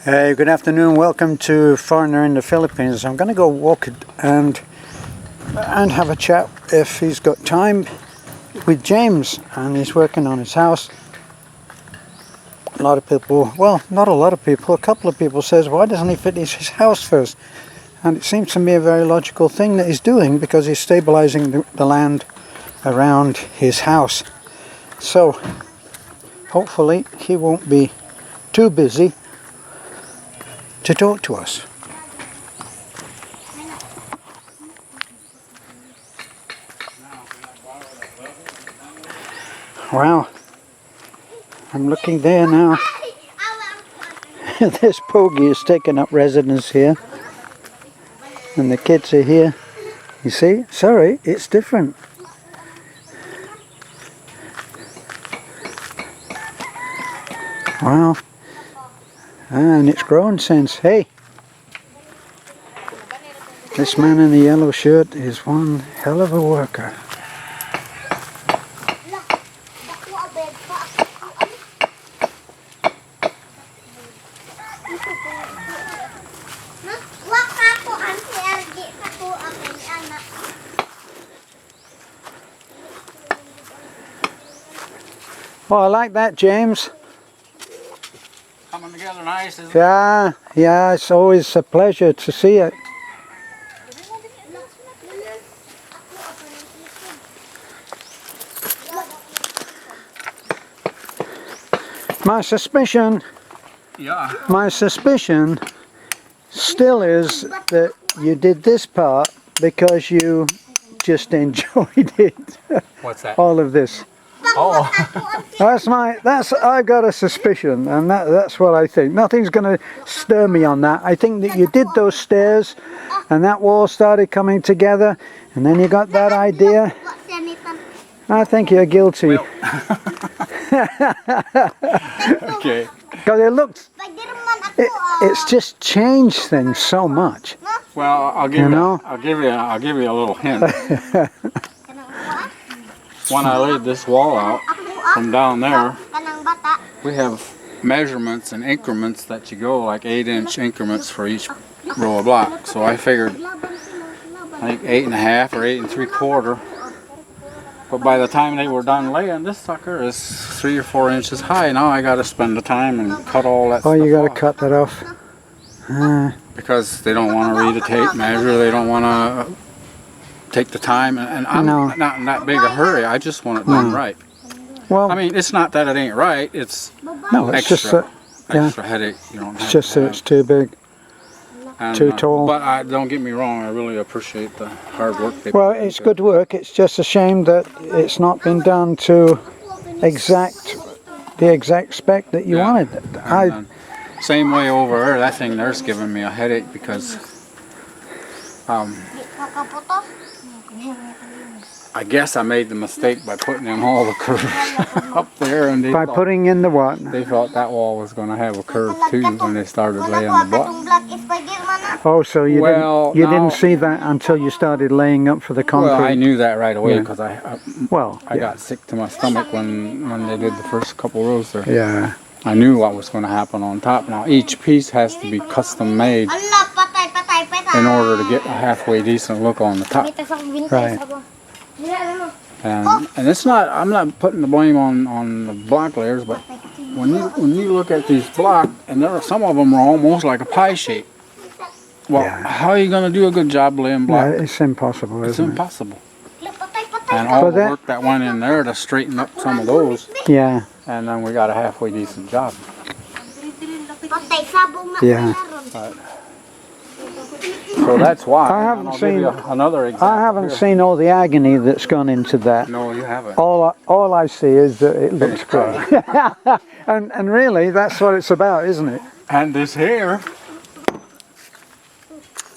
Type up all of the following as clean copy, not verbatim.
Hey, good afternoon. Welcome to Foreigner in the Philippines. I'm going to go walk it and have a chat if he's got time with James, and he's working on his house. A lot of people, well, not a lot of people, a couple of people says, why doesn't he finish his house first? And it seems to me a very logical thing that he's doing, because he's stabilizing the land around his house. So hopefully he won't be too busy to talk to us. Wow, I'm looking there now. This Poggy is taking up residence here, and the kids are here. You see? Sorry, it's different. Wow. And it's grown since. Hey, this man in the yellow shirt is one hell of a worker. Oh, I like that, James. Coming together nice, isn't it? Yeah, it's always a pleasure to see it. My suspicion still is that you did this part because you just enjoyed it. What's that? All of this. Oh. I've got a suspicion, and that's what I think. Nothing's going to stir me on that. I think that you did those stairs, and that wall started coming together, and then you got that idea. I think you're guilty. Well. Okay. Because it's just changed things so much. Well, I'll give you a little hint. When I laid this wall out from down there, we have measurements and increments that you go, like 8-inch increments for each row of block. So I figured, I think 8.5 or 8 3/4. But by the time they were done laying, this sucker is 3 or 4 inches high. Now I got to spend the time and cut all that stuff off. Oh, you got to off. cut that off. Because they don't want to read a tape measure. They don't want to take the time, and I'm not in that big a hurry. I just want it done right. Well, I mean, it's not that it ain't right. It's extra headache. You don't. It's just that it's too big, too tall. But don't get me wrong. I really appreciate the hard work they put Well, it's good work. It's just a shame that it's not been done to the exact spec that you wanted. Same way over there. That thing there's giving me a headache because I guess I made the mistake by putting in all the curves up there, and by putting in the what? They thought that wall was going to have a curve too when they started laying the block. Oh, so you didn't see that until you started laying up for the concrete? Well, I knew that right away because I got sick to my stomach when they did the first couple rows there. Yeah. I knew what was going to happen on top. Now each piece has to be custom made in order to get a halfway decent look on the top. Right. And it's not. I'm not putting the blame on the block layers, but when you look at these blocks, and some of them are almost like a pie shape. Well, how are you going to do a good job laying block? Yeah, it's impossible. It's impossible. And all the work that went in there to straighten up some of those. Yeah. And then we got a halfway decent job. Yeah. So that's why. I haven't seen another example. I haven't seen all the agony that's gone into that. No, you haven't. All I see is that it looks great. and really, that's what it's about, isn't it? And this here.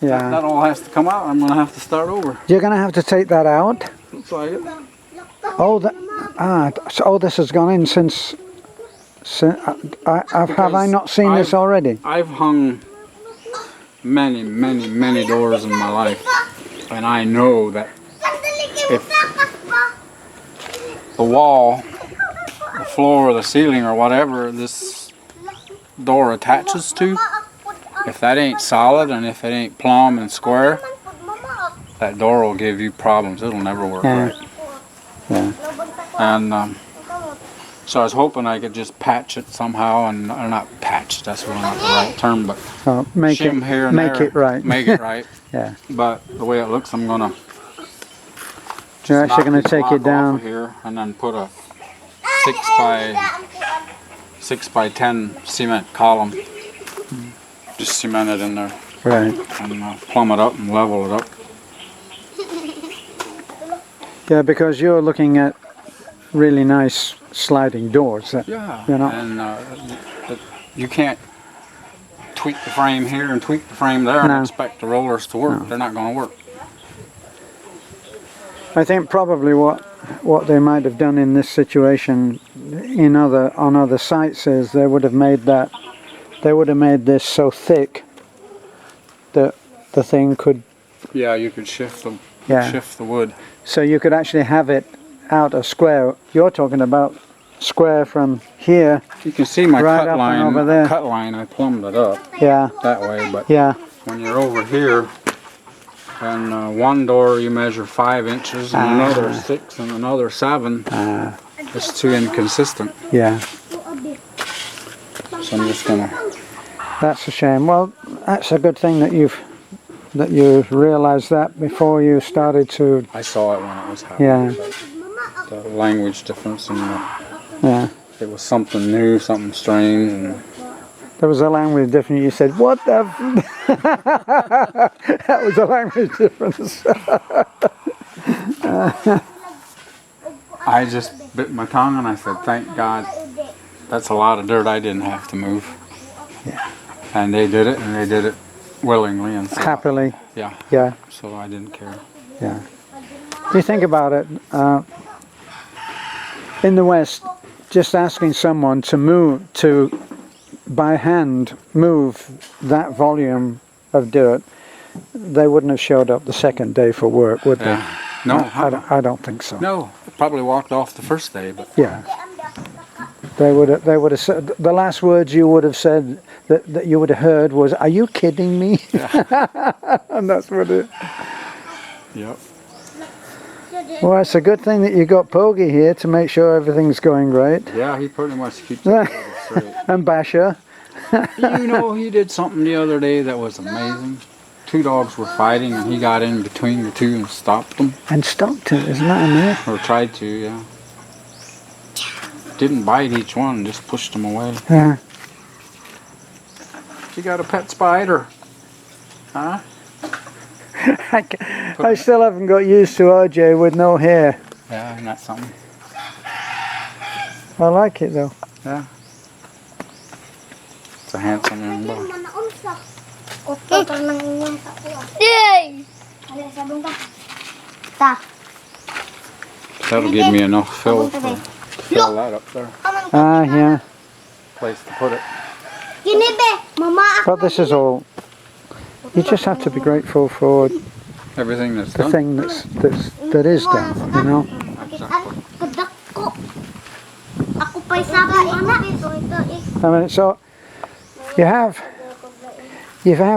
Yeah. That all has to come out. I'm going to have to start over. You're going to have to take that out. Looks like it. So this has gone in since have I not seen this already? I've hung many doors in my life, and I know that if the wall, the floor, or the ceiling, or whatever, this door attaches to, if that ain't solid and if it ain't plumb and square, that door will give you problems. It'll never work right. Yeah. And so I was hoping I could just patch it somehow, and or not patch. That's really not the right term, but Make shim here and make there, it right. Make it right. Yeah. But the way it looks, I'm gonna. You're actually going to take it off down of here and then put a 6 by 10 cement column. Just cement it in there. Right. And plumb it up and level it up. Yeah, because you're looking at really nice sliding doors. Yeah. You know. And you can't tweak the frame here and tweak the frame there and expect the rollers to work. They're not going to work. I think probably what they might have done in this situation on other sites is they would have made this so thick that the thing could. Yeah, you could shift the wood. So you could actually have it out a square. You're talking about square from here. You can see my right cut up line. and over there. Cut line. I plumbed it up. Yeah. That way, but yeah. When you're over here. And one door you measure 5 inches, and another 6, and another 7. It's too inconsistent. Yeah. So I'm just gonna. That's a shame. Well, that's a good thing that you realised that before you started to. I saw it when it was happening. Yeah. The language difference, and it was something new, something strange, and. There was a language difference. You said, "What the?" That was a language difference. I just bit my tongue and I said, "Thank God, that's a lot of dirt I didn't have to move." Yeah. And they did it, and they did it willingly and so, happily. Yeah. Yeah. So I didn't care. Yeah. If you think about it, in the West, just asking someone to by hand move that volume of dirt, they wouldn't have showed up the second day for work, would they? No, I don't think so. No, probably walked off the first day, but yeah, they would have said, the last words you would have said that you would have heard was, "Are you kidding me?" And that's what it. Yep. Well, it's a good thing that you got Pogie here to make sure everything's going right. Yeah, he pretty much keeps it straight. And Basher. You know, he did something the other day that was amazing. 2 dogs were fighting, and he got in between the 2 and stopped them. And stopped it, isn't that a miracle? Or tried to, yeah. Didn't bite each one, just pushed them away. Yeah. You got a pet spider, huh? I still haven't got used to RJ with no hair. Yeah, isn't that something? I like it though. Yeah. It's a handsome young boy. That'll give me enough fill to fill that up there. Yeah. Place to put it. But this is all. You just have to be grateful for Everything that's the done. thing that is done. You know. I mean, so you have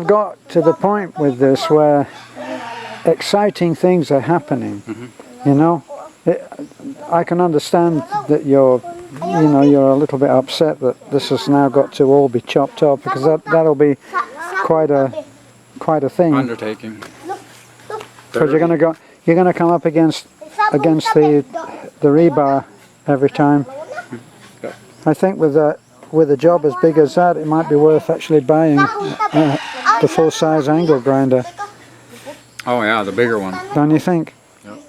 got to the point with this where exciting things are happening. You know, I can understand that you're a little bit upset that this has now got to all be chopped up, because that'll be quite a thing. Undertaking. Because you're going to come up against the rebar every time. I think with a job as big as that, it might be worth actually buying the full size angle grinder. Oh yeah, the bigger one. Don't you think? Yep.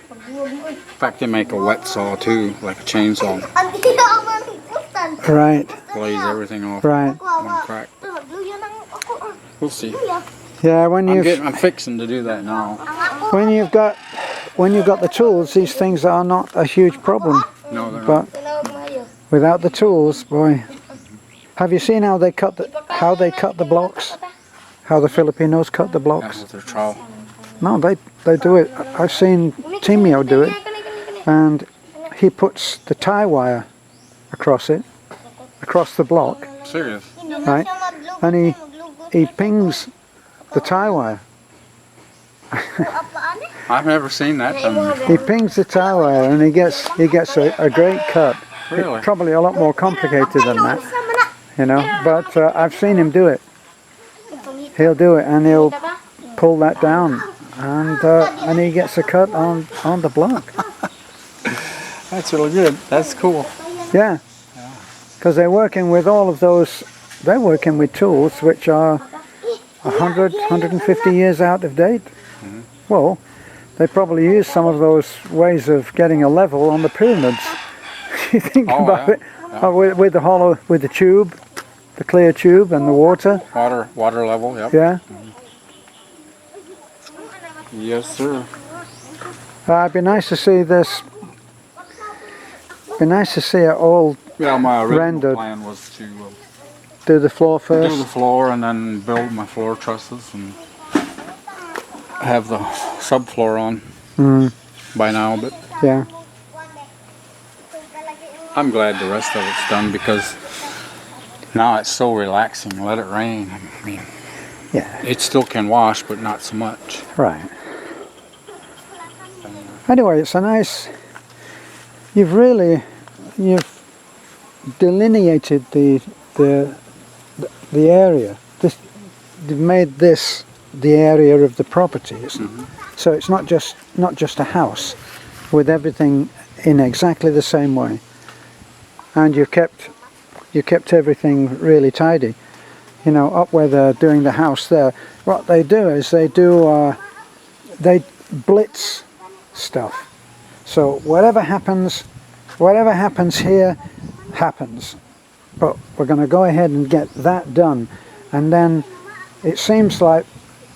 In fact, they make a wet saw too, like a chainsaw. Right. Blaze everything off. Right. One crack. We'll see. Yeah, I'm fixing to do that now. when you've got the tools, these things are not a huge problem. No, they're But without the tools, boy. Have you seen how they cut the blocks? How the Filipinos cut the not. blocks? With their trowel. No, they do it. I've seen Timio do it, and he puts the tie wire across it, across the block, Serious. right? And he pings the tie wire. I've never seen that done. He pings the tie wire and he gets a great cut. Really? Probably a lot more complicated than that, you know. But I've seen him do it. He'll do it and he'll pull that down, and he gets a cut on the block. That's really good. That's cool. Yeah, because they're working with all of those. They're working with tools which are 100, 150 years out of date. Mm-hmm. Well, they probably use some of those ways of getting a level on the pyramids. You think about it, with the hollow, with the tube, the clear tube, and the water. Water level. Yep. Yeah. Mm-hmm. Yes, sir. It'd be nice to see this. Be nice to see it all. Yeah, my original rendered. plan was to Do the floor do first. the floor and then build my floor trusses and have the subfloor on by now. But Yeah. I'm glad the rest of it's done because now it's so relaxing. Let it rain. I mean, Yeah. it still can wash, but not so much. Right. Anyway, it's a nice. You've delineated the area. You've made this the area of the properties. So it's not just a house with everything in exactly the same way. And you kept everything really tidy. You know, up where they're doing the house there, what they do is they blitz stuff. So whatever happens here happens. But we're going to go ahead and get that done. And then it seems like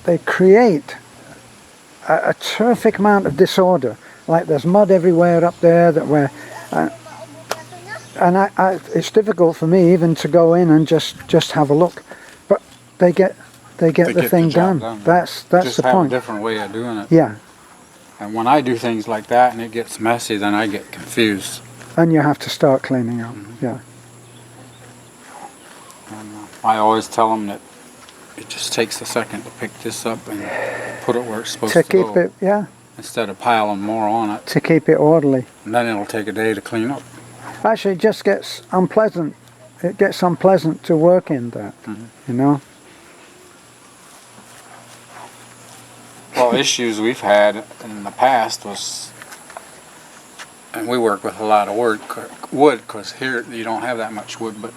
they create a terrific amount of disorder. Like there's mud everywhere up there it's difficult for me even to go in and just have a look. But they get the thing done. That's just the have point. a different way of doing it. Yeah. And when I do things like that and it gets messy, then I get confused. And you have to start cleaning up. Yeah. And I always tell them that it just takes a second to pick this up and put it where it's supposed to keep go. it, yeah. Instead of piling more on it. To keep it orderly. And then it'll take a day to clean up. Actually, it just gets unpleasant. It gets unpleasant to work in that, you know. Well, issues we've had in the past was, and we work with a lot of wood, because here you don't have that much wood, but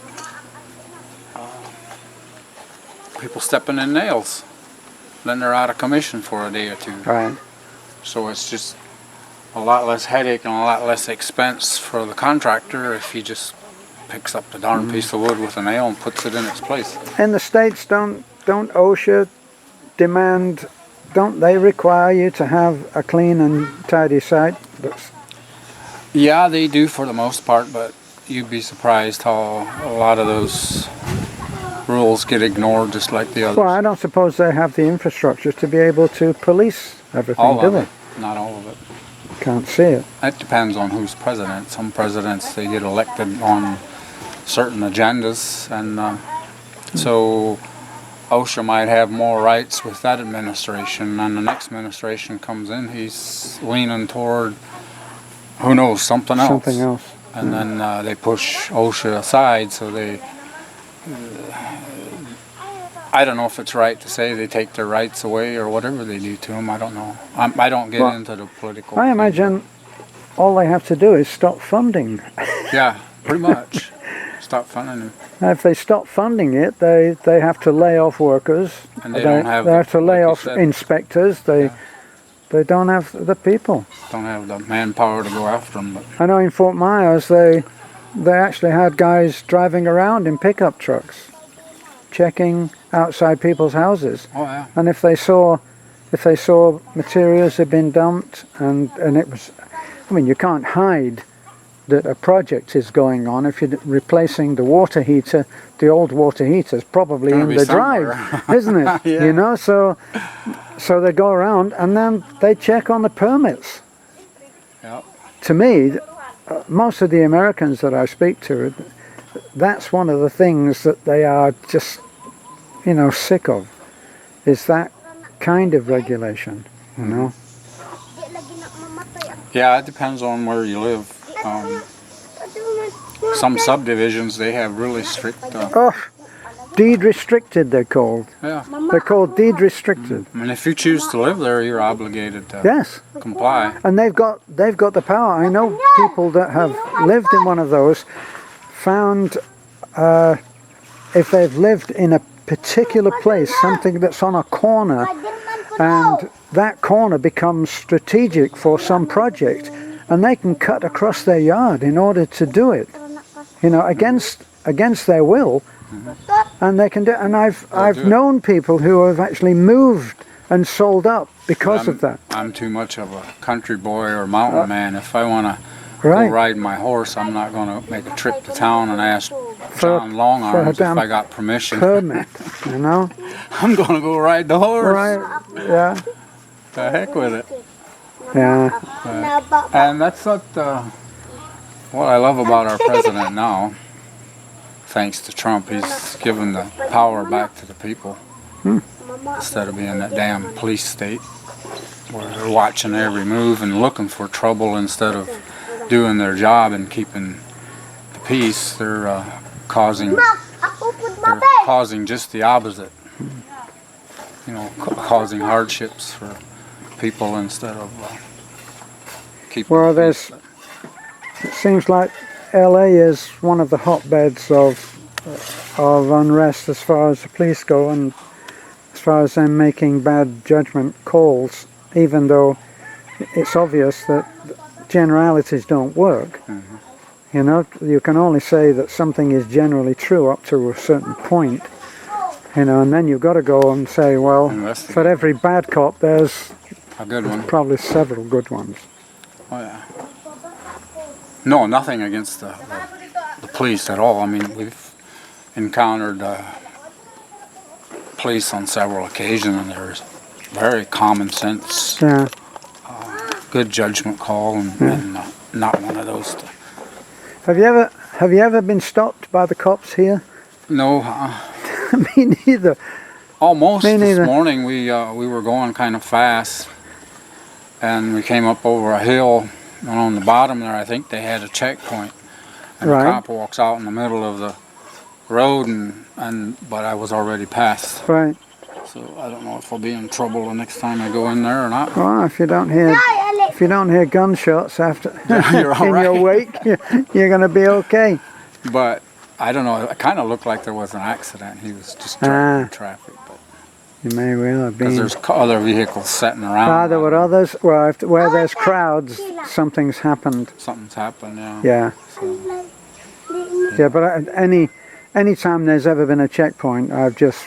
people stepping in nails. Then they're out of commission for a day or two. Right. So it's just a lot less headache and a lot less expense for the contractor if he just picks up the darn piece of wood with a nail and puts it in its place. In the States, don't OSHA demand? Don't they require you to have a clean and tidy site? Yeah, they do for the most part, but you'd be surprised how a lot of those rules get ignored just like the others. Well, I don't suppose they have the infrastructure to be able to police everything, All do of they? it, not all of it. Can't see it. It depends on who's president. Some presidents, they get elected on certain agendas, and so OSHA might have more rights with that administration, and the next administration comes in, he's leaning toward, who knows, something else. Something else. And then they push OSHA aside, so I don't know if it's right to say they take their rights away or whatever they do to them. I don't know. I don't get into the political. I imagine all they have to do is stop funding. Yeah, pretty much. Stop funding. Now, if they stop funding it, they have to lay off workers. And they don't have. They have to lay like you off said, inspectors. They don't have the people. don't have the manpower to go after them. But I know in Fort Myers they actually had guys driving around in pickup trucks, checking outside people's houses. oh yeah, And if they saw materials had been dumped and it was, I mean, you can't hide that a project is going on if you're replacing the water heater. The old water heater's probably in the drive, isn't it? Yeah. You know, so they go around and then they check on the permits. Yep. To me, most of the Americans that I speak to, that's one of the things that they are just, you know, sick of, is that kind of regulation, you know. Yeah, it depends on where you live. Some subdivisions, they have really strict. Oh, deed restricted they're called. Yeah. They're called deed restricted. I mean, if you choose to live there, you're obligated to Yes. comply. And they've got the power. I know people that have lived in one of those found if they've lived in a particular place, something that's on a corner, and that corner becomes strategic for some project, and they can cut across their yard in order to do it, you know, against their will, and they can do. And I've known people who have actually moved and sold up because of that. I'm too much of a country boy or mountain man. If I want to go Right. ride my horse, I'm not going to make a trip to town and ask John Longarms if I got permission. Permit, you know. I'm going to go ride the horse. Right? Yeah. The heck with it. Yeah. And that's what I love about our president now. Thanks to Trump, he's given the power back to the people. Instead of being that damn police state where they're watching every move and looking for trouble instead of doing their job and keeping the peace. They're causing just the opposite. You know, causing hardships for people instead of keeping. Well, the peace. it seems like LA is one of the hotbeds of unrest as far as the police go, and as far as them making bad judgment calls, even though it's obvious that generalities don't work. You know, you can only say that something is generally true up to a certain point, you know, and then you've got to go and say, well, for every bad cop there's a good one. Probably several good ones. Oh yeah. No, nothing against the police at all. I mean, we've encountered police on several occasions, and there's very common sense, good judgment call, and not one of those. Have you ever been stopped by the cops here? No. Me neither. Almost. Me neither. This morning we were going kind of fast, and we came up over a hill, and on the bottom there I think they had a checkpoint, and Right. the cop walks out in the middle of the road, but I was already past. Right. So I don't know if I'll be in trouble the next time I go in there or not. Well, if you don't hear gunshots after You're all in right. your wake, you're going to be okay. But I don't know. It kind of looked like there was an accident. He was just directing traffic, but You may well have been. because there's other vehicles sitting around. There were others. Well, where there's crowds, something's happened. Something's happened. Yeah. Yeah. So, Yeah, but any time there's ever been a checkpoint, I've just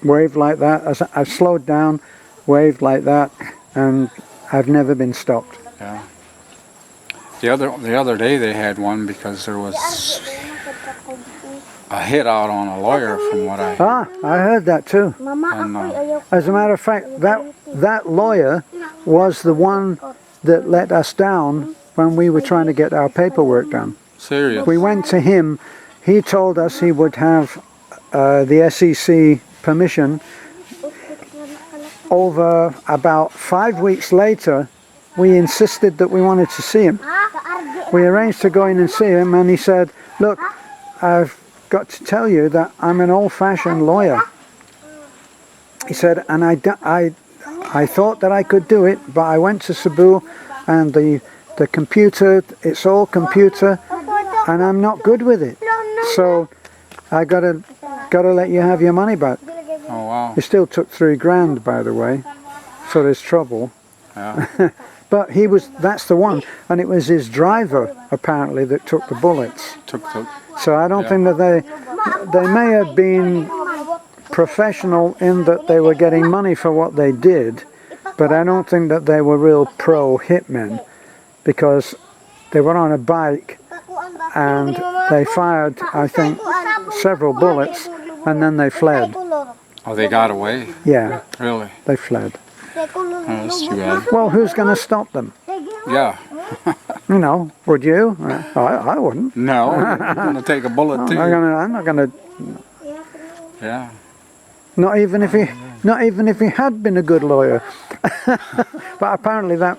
waved like that. I've slowed down, waved like that, and I've never been stopped. yeah. The other day they had one because there was a hit out on a lawyer, from what I heard. I heard that too. And, As a matter of fact, that lawyer was the one that let us down when we were trying to get our paperwork done. serious. We went to him. He told us he would have the SEC permission. Over about 5 weeks later, we insisted that we wanted to see him. We arranged to go in and see him, and he said, "Look, I've got to tell you that I'm an old-fashioned lawyer." He said, "And I thought that I could do it, but I went to Cebu, and the computer, it's all computer, and I'm not good with it. So I gotta let you have your money back." Oh wow. He still took $3,000, by the way, so there's trouble. Yeah. But that's the one, and it was his driver apparently that took the bullets. So I don't think that they may have been professional in that they were getting money for what they did, but I don't think that they were real pro hitmen, because they were on a bike and they fired, I think, several bullets, and then they fled. Oh, they got away? Yeah. Really? They fled. Oh, that's too bad. Well, who's going to stop them? Yeah. You know, would you? I wouldn't. No, I'm going to take a bullet I'm too. not gonna. Yeah. Not even if he had been a good lawyer. But apparently that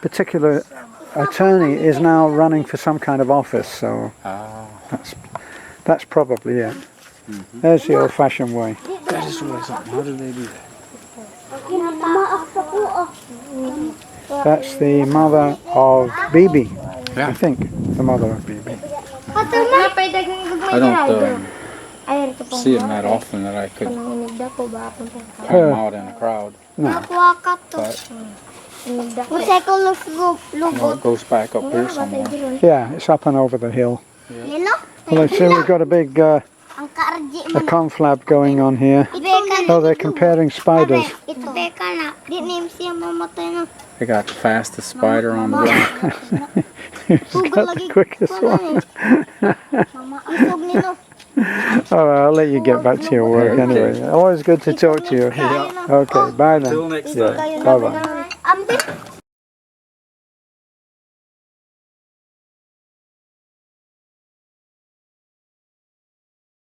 particular attorney is now running for some kind of office. So that's probably it. There's the old-fashioned way. That is really something. How do they do that? That's the mother of Bibi. Yeah. I think the mother of Bibi. I don't see them that often that I could point them out in a crowd. No. But it goes back up here somewhere. Yeah, it's up and over the hill. Well, let's see, we've got a big a conflab going on here. Oh, they're comparing spiders. They got the fastest spider on the block. Who's got the quickest one? Oh, I'll let you get back to your work anyway. Always good to talk to you. Okay, bye then. Till next Yeah, bye-bye.